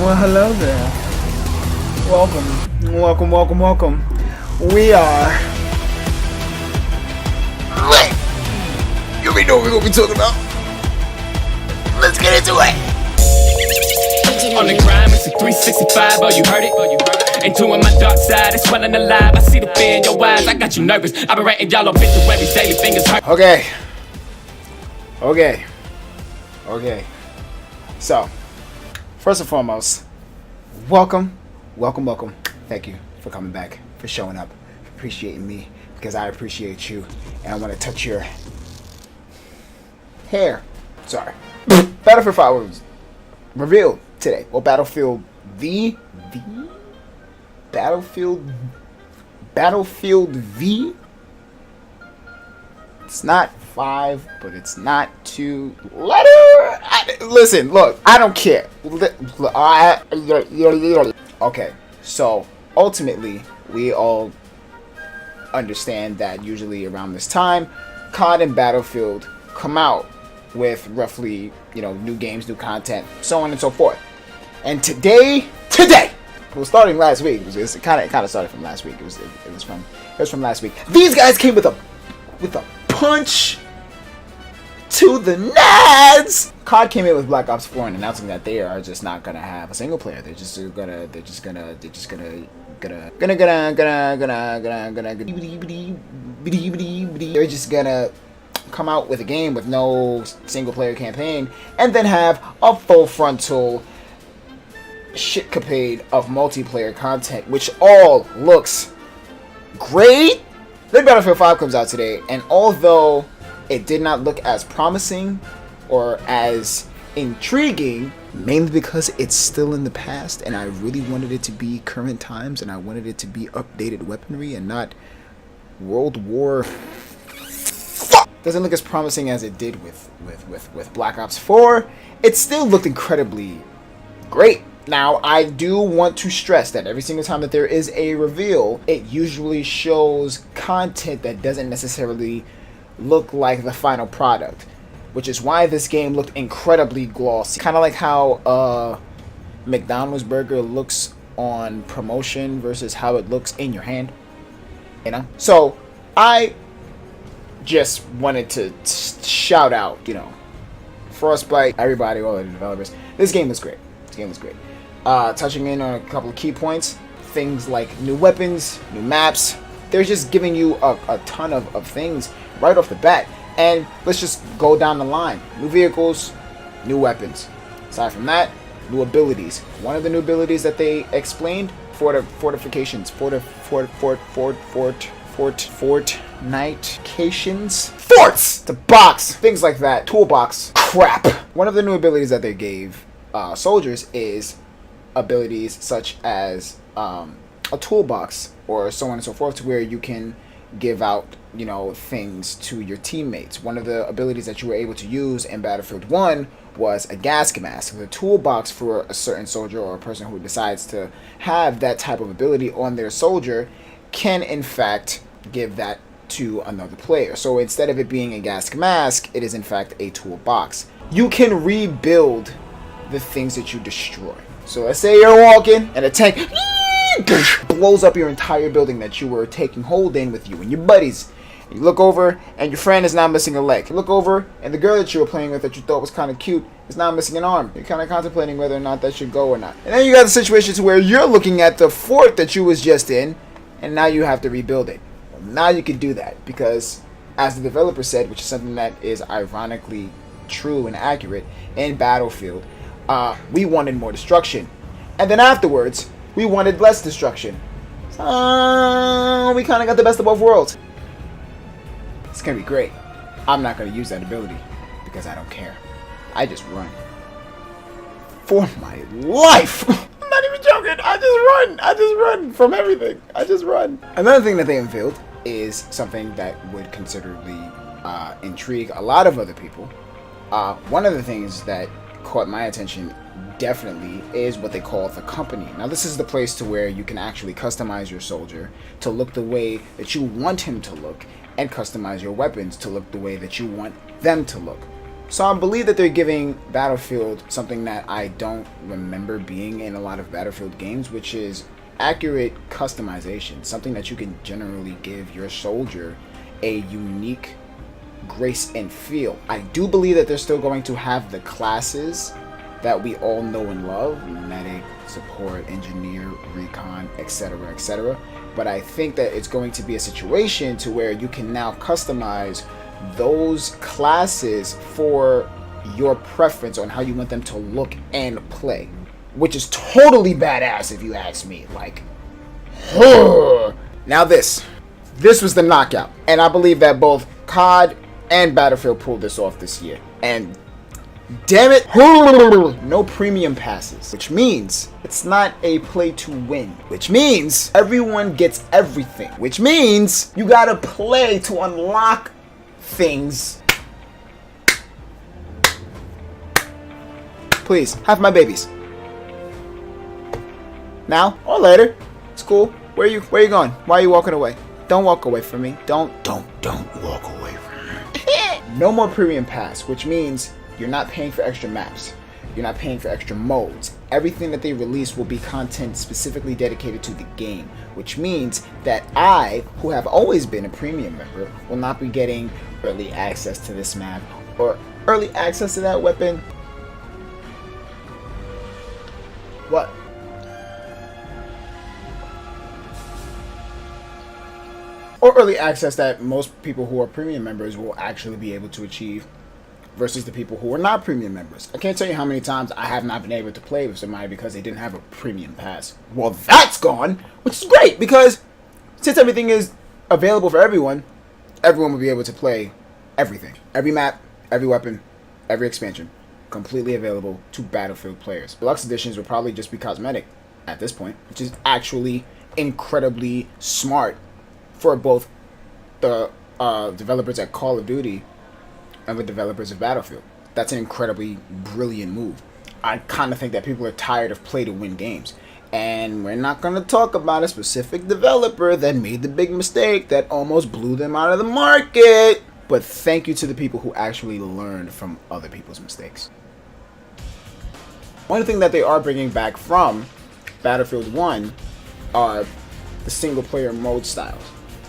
Well, hello there. Welcome. We are... Lit! You already know what we're gonna be talking about. Let's get into it! On the grind, it's a 365, oh you heard it? And doing my dark side, it's swelling alive. I see the fear in your eyes, I got you nervous. I've been writing y'all obituaries, daily fingers hurt. Okay. So, first and foremost, welcome. Thank you for coming back, for showing up, for appreciating me, because I appreciate you, and I want to touch your hair. Sorry. Battlefield 5 was revealed today. Well, Battlefield V? Battlefield V? It's not 5, but it's not 2. Listen, look, I don't care. Okay, so ultimately, we all understand that usually around this time, COD and Battlefield come out with roughly, new games, new content, so on and so forth. And today, well, starting last week, it kind of started from last week. It was from last week. These guys came with a punch to the nads. COD came in with Black Ops 4 and announcing that they are just not gonna have a single player. They're just gonna come out with a game with no single player campaign and then have a full frontal shitcapade of multiplayer content, which all looks great. Then Battlefield 5 comes out today, and although it did not look as promising or as intriguing, mainly because it's still in the past and I really wanted it to be current times and I wanted it to be updated weaponry and not World War. Doesn't look as promising as it did with Black Ops 4. It still looked incredibly great. Now, I do want to stress that every single time that there is a reveal, it usually shows content that doesn't necessarily look like the final product, which is why this game looked incredibly glossy. Kind of like how McDonald's burger looks on promotion versus how it looks in your hand, So, I just wanted to shout out, Frostbite, everybody, all the developers. This game was great. Touching in on a couple of key points, things like new weapons, new maps. They're just giving you a ton of things right off the bat. And let's just go down the line. New vehicles, new weapons. Aside from that, new abilities. One of the new abilities that they explained, fortifications. Forts! The box! Things like that. Toolbox. Crap! One of the new abilities that they gave soldiers is abilities such as a toolbox or so on and so forth, to where you can give out things to your teammates. One of the abilities that you were able to use in Battlefield 1 was a gas mask. The toolbox for a certain soldier or a person who decides to have that type of ability on their soldier can in fact give that to another player. So instead of it being a gas mask, it is in fact a toolbox. You can rebuild the things that you destroy. So let's say you're walking and a tank blows up your entire building that you were taking hold in with you and your buddies. You look over and your friend is now missing a leg. You look over and the girl that you were playing with that you thought was kind of cute is now missing an arm. You're kind of contemplating whether or not that should go or not. And then you got the situation to where you're looking at the fort that you was just in and now you have to rebuild it. Well, now you can do that because, as the developer said, which is something that is ironically true and accurate, in Battlefield, we wanted more destruction. And then afterwards, we wanted less destruction. So we kind of got the best of both worlds. It's going to be great. I'm not going to use that ability because I don't care. I just run. For my life! I'm not even joking. I just run from everything. I just run. Another thing that they unveiled is something that would considerably intrigue a lot of other people. One of the things that caught my attention definitely is what they call the company. Now this is the place to where you can actually customize your soldier to look the way that you want him to look and customize your weapons to look the way that you want them to look. So I believe that they're giving Battlefield something that I don't remember being in a lot of Battlefield games, which is accurate customization. Something that you can generally give your soldier a unique grace and feel. I do believe that they're still going to have the classes that we all know and love: medic, support, engineer, recon, etc., etc. But I think that it's going to be a situation to where you can now customize those classes for your preference on how you want them to look and play, which is totally badass if you ask me. Like, now this was the knockout, and I believe that both COD and Battlefield pulled this off this year. And damn it, no premium passes, which means it's not a play to win, which means everyone gets everything, which means you gotta play to unlock things. Please, have my babies. Now or later. It's cool. Where you going? Why are you walking away? Don't walk away from me. Don't walk away from me. No more premium pass, which means you're not paying for extra maps. You're not paying for extra modes. Everything that they release will be content specifically dedicated to the game, which means that I, who have always been a premium member, will not be getting early access to this map or early access to that weapon. What? Or early access that most people who are premium members will actually be able to achieve versus the people who are not premium members. I can't tell you how many times I have not been able to play with somebody because they didn't have a premium pass. Well, that's gone, which is great because since everything is available for everyone will be able to play everything. Every map, every weapon, every expansion, completely available to Battlefield players. Deluxe editions will probably just be cosmetic at this point, which is actually incredibly smart for both the developers at Call of Duty and the developers of Battlefield. That's an incredibly brilliant move. I kind of think that people are tired of play-to-win games. And we're not going to talk about a specific developer that made the big mistake that almost blew them out of the market. But thank you to the people who actually learned from other people's mistakes. One thing that they are bringing back from Battlefield 1 are the single-player mode styles.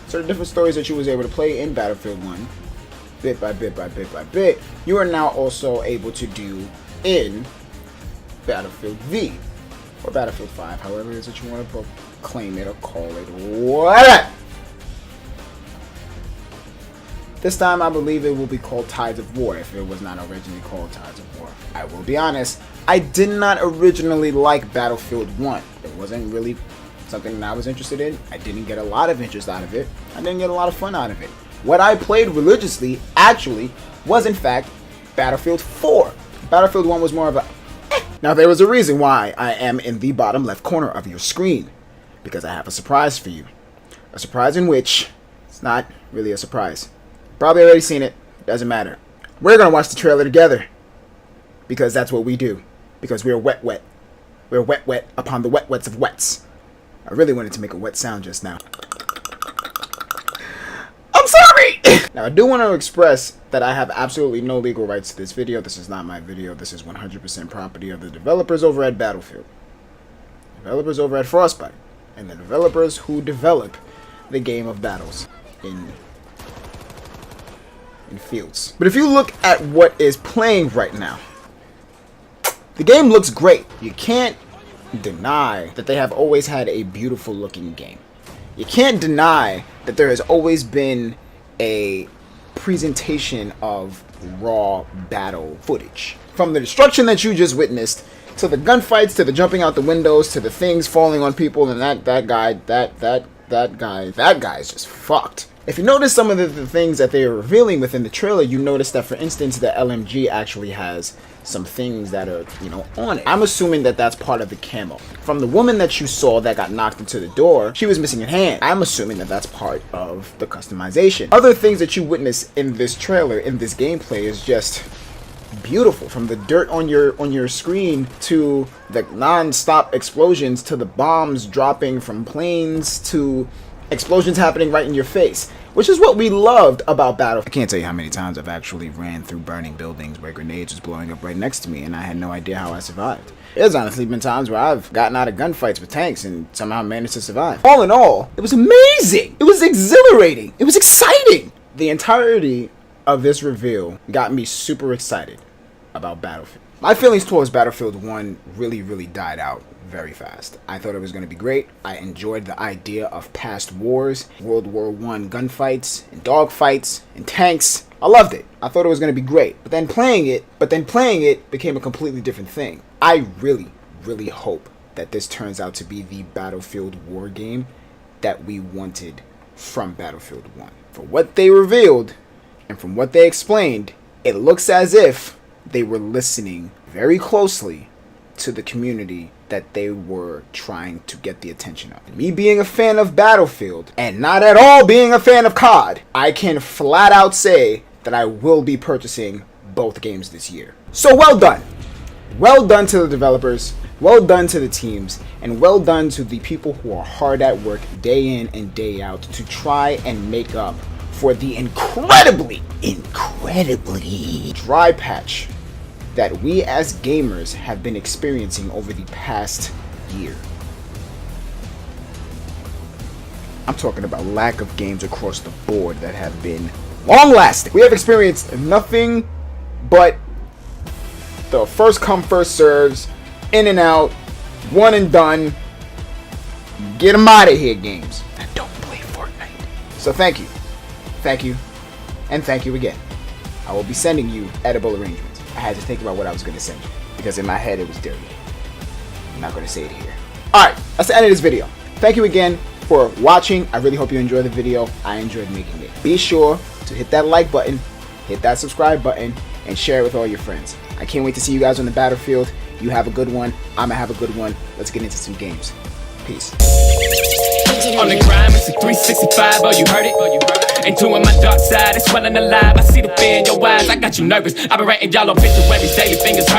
So the different stories that you was able to play in Battlefield 1, bit by bit by bit by bit, you are now also able to do in Battlefield V, or Battlefield 5, however it is that you want to claim it or call it, whatever. This time I believe it will be called Tides of War if it was not originally called Tides of War. I will be honest, I did not originally like Battlefield 1. It wasn't really something that I was interested in. I didn't get a lot of interest out of it. I didn't get a lot of fun out of it. What I played religiously actually was in fact Battlefield 4. Battlefield 1 was more of a Now there was a reason why I am in the bottom left corner of your screen, because I have a surprise for you. A surprise in which it's not really a surprise. Probably already seen it. Doesn't matter. We're gonna watch the trailer together, because that's what we do. Because we're wet. We're wet upon the wets of wets. I really wanted to make a wet sound just now. I'm sorry! Now, I do want to express that I have absolutely no legal rights to this video. This is not my video. This is 100% property of the developers over at Battlefield. Developers over at Frostbite. And the developers who develop the game of battles in fields. But if you look at what is playing right now, the game looks great. You can't deny that they have always had a beautiful looking game. You can't deny that there has always been a presentation of raw battle footage. From the destruction that you just witnessed, to the gunfights, to the jumping out the windows, to the things falling on people, and that guy is just fucked. If you notice some of the things that they are revealing within the trailer, you notice that, for instance, the LMG actually has some things that are, on it. I'm assuming that that's part of the camo. From the woman that you saw that got knocked into the door, she was missing a hand. I'm assuming that that's part of the customization. Other things that you witness in this trailer, in this gameplay, is just beautiful. From the dirt on your screen, to the non-stop explosions, to the bombs dropping from planes, to Explosions happening right in your face, which is what we loved about Battlefield. I can't tell you how many times I've actually ran through burning buildings where grenades was blowing up right next to me and I had no idea how I survived. There's honestly been times where I've gotten out of gunfights with tanks and somehow managed to survive. All in all, it was amazing. It was exhilarating. It was exciting. The entirety of this reveal got me super excited about Battlefield. My feelings towards Battlefield 1 really died out very fast. I thought it was going to be great. I enjoyed the idea of past wars, World War I gunfights, and dogfights, and tanks. I loved it. I thought it was going to be great. But then playing it became a completely different thing. I really hope that this turns out to be the Battlefield war game that we wanted from Battlefield 1. For what they revealed, and from what they explained, it looks as if they were listening very closely to the community that they were trying to get the attention of. Me being a fan of Battlefield, and not at all being a fan of COD, I can flat out say that I will be purchasing both games this year. So well done. Well done to the developers, well done to the teams, and well done to the people who are hard at work day in and day out to try and make up for the incredibly dry patch that we as gamers have been experiencing over the past year. I'm talking about lack of games across the board that have been long lasting. We have experienced nothing but the first come first serves, in and out, one and done, get them out of here games. And don't play Fortnite. So thank you, and thank you again. I will be sending you edible arrangements. I had to think about what I was going to send you because in my head it was dirty. I'm not going to say it here. Alright, that's the end of this video. Thank you again for watching. I really hope you enjoyed the video. I enjoyed making it. Be sure to hit that like button, hit that subscribe button, and share it with all your friends. I can't wait to see you guys on the battlefield. You have a good one. I'm going to have a good one. Let's get into some games. Peace. On the grind, it's a 365, oh you heard it? And doing my dark side, it's swelling alive. I see the fear in your eyes, I got you nervous. I've been writing y'all obituaries daily, fingers hurt.